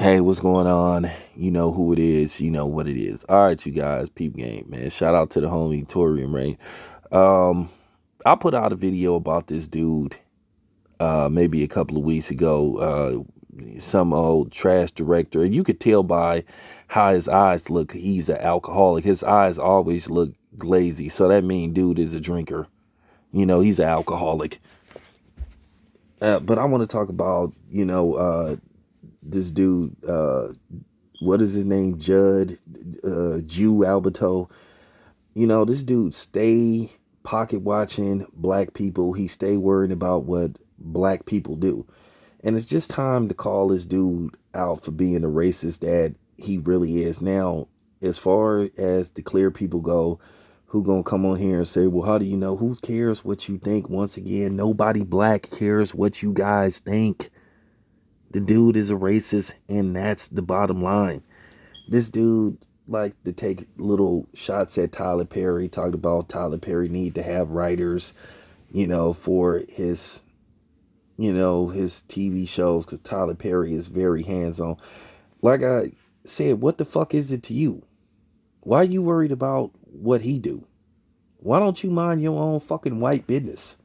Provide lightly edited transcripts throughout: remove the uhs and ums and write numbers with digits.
Hey, what's going on? You know who it is. You know what it is. All right, you guys, peep game, man. Shout out to the homie Torian Ray. Um, I put out a video about this dude maybe a couple of weeks ago. Some old trash director, and you could tell by how his eyes look. He's an alcoholic. His eyes always look glazy, so that means dude is a drinker. You know, he's an alcoholic. But I want to talk about this dude. What is his name? Jew Alberto. You know, this dude stay pocket watching black people. He stay worried about what black people do. And it's just time to call this dude out for being the racist that he really is. Now, as far as the clear people go, who gonna come on here and say, well, how do you know? Who cares what you think? Once again, nobody black cares what you guys think. The dude is a racist, and that's the bottom line. This dude like to take little shots at Tyler Perry, talked about Tyler Perry need to have writers, for his TV shows, because Tyler Perry is very hands-on. Like I said, what the fuck is it to you? Why are you worried about what he do? Why don't you mind your own fucking white business?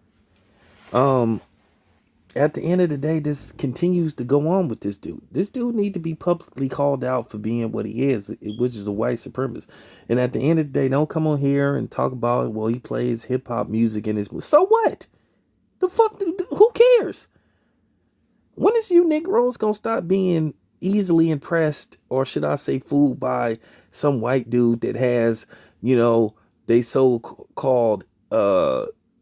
Um, at the end of the day, this continues to go on with this dude. This dude need to be publicly called out for being what he is, which is a white supremacist. And at the end of the day, don't come on here and talk about, well, he plays hip hop music in his. So what? The fuck? Who cares? When is you Negroes gonna stop being easily impressed, or should I say, fooled by some white dude that has, they so called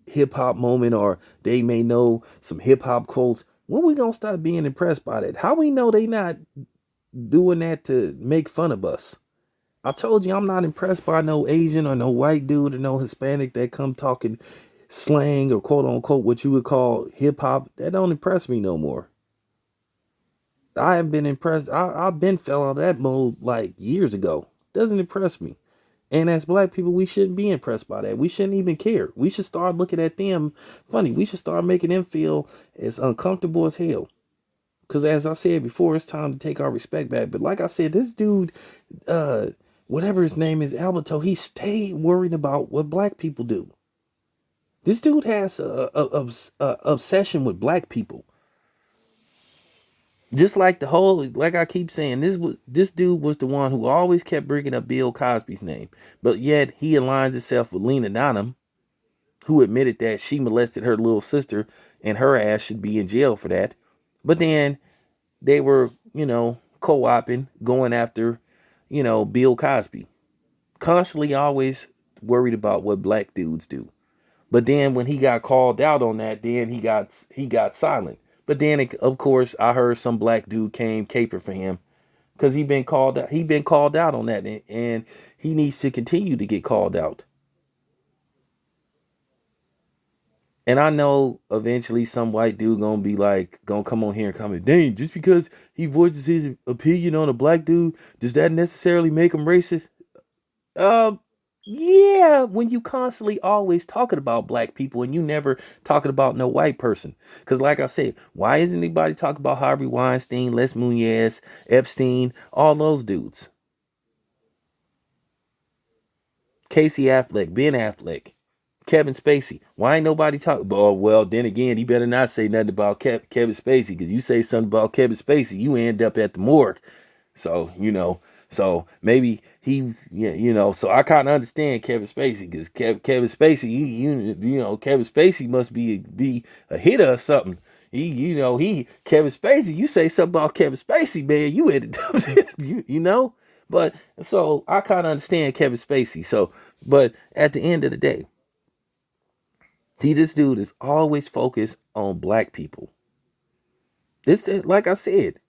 hip hop moment, or they may know some hip hop quotes? When we gonna stop being impressed by that? How we know they not doing that to make fun of us? I told you I'm not impressed by no Asian or no white dude or no Hispanic that come talking slang or quote unquote what you would call hip hop. That don't impress me no more. I have been impressed. I've been fell out of that mode like years ago. Doesn't impress me. And as black people, we shouldn't be impressed by that. We shouldn't even care. We should start looking at them funny. We should start making them feel as uncomfortable as hell. Because as I said before, it's time to take our respect back. But like I said, this dude, uh, whatever his name is, Alberto, he stayed worried about what black people do. This dude has a obsession with black people. Just like the whole, like I keep saying, this dude was the one who always kept bringing up Bill Cosby's name, but yet he aligns himself with Lena Dunham, who admitted that she molested her little sister, and her ass should be in jail for that. But then they were, co-oping, going after, Bill Cosby, constantly always worried about what black dudes do. But then when he got called out on that, then he got silent. But then of course I heard some black dude came caper for him because he been called out. He been called out on that, and he needs to continue to get called out. And I know eventually some white dude gonna be like, gonna come on here and comment, dang, just because he voices his opinion on a black dude, does that necessarily make him racist? Uh, yeah, when you constantly always talking about black people and you never talking about no white person. Because like I said, why isn't anybody talking about Harvey Weinstein, Les Moonves, Epstein, all those dudes? Casey Affleck, Ben Affleck, Kevin Spacey. Why ain't nobody talking? Oh, well, then again, you better not say nothing about Kevin Spacey, because you say something about Kevin Spacey, you end up at the morgue. So, so maybe he, yeah, so I kind of understand Kevin Spacey, because Kevin Spacey, Kevin Spacey must be a hitter or something. Kevin Spacey, you say something about Kevin Spacey, man, you ended up, But so I kind of understand Kevin Spacey. So, but at the end of the day, see, this dude is always focused on black people. This, like I said,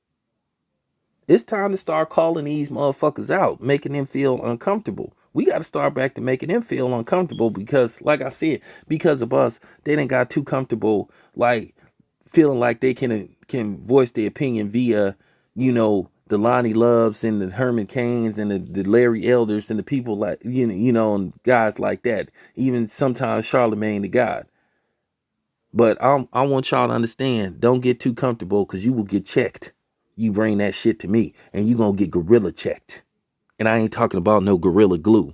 it's time to start calling these motherfuckers out, making them feel uncomfortable. We got to start back to making them feel uncomfortable because, like I said, because of us, they didn't got too comfortable, like feeling like they can voice their opinion via, the Lonnie Loves and the Herman Cains and the Larry Elders and the people like and guys like that. Even sometimes Charlemagne the God. But I want y'all to understand: don't get too comfortable because you will get checked. you bring that shit to me and you gonna get gorilla checked. And I ain't talking about no gorilla glue.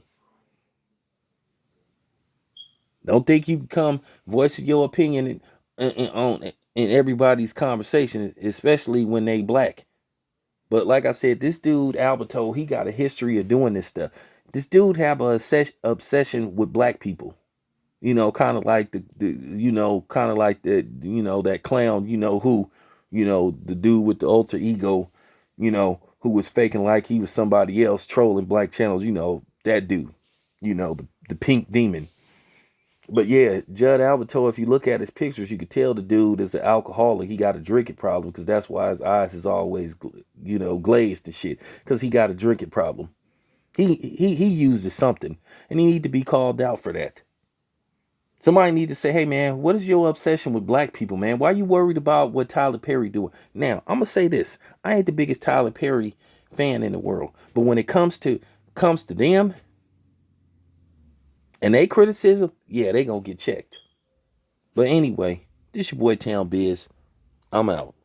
Don't think you can come voicing your opinion in everybody's conversation, especially when they black. But like I said, this dude Alberto, he got a history of doing this stuff. This dude have a obsession with black people. Kind of like kind of like that clown, the dude with the alter ego, who was faking like he was somebody else, trolling black channels, that dude, the pink demon. But yeah, Judd Alberto, if you look at his pictures, you could tell the dude is an alcoholic. He got a drinking problem because that's why his eyes is always, glazed and shit. Because he got a drinking problem. He uses something, and he need to be called out for that. Somebody need to say, hey man, what is your obsession with black people, man? Why are you worried about what Tyler Perry doing? Now, I'm gonna say this. I ain't the biggest Tyler Perry fan in the world. But when it comes to them and they criticism, yeah, they gonna get checked. But anyway, this your boy Town Biz. I'm out.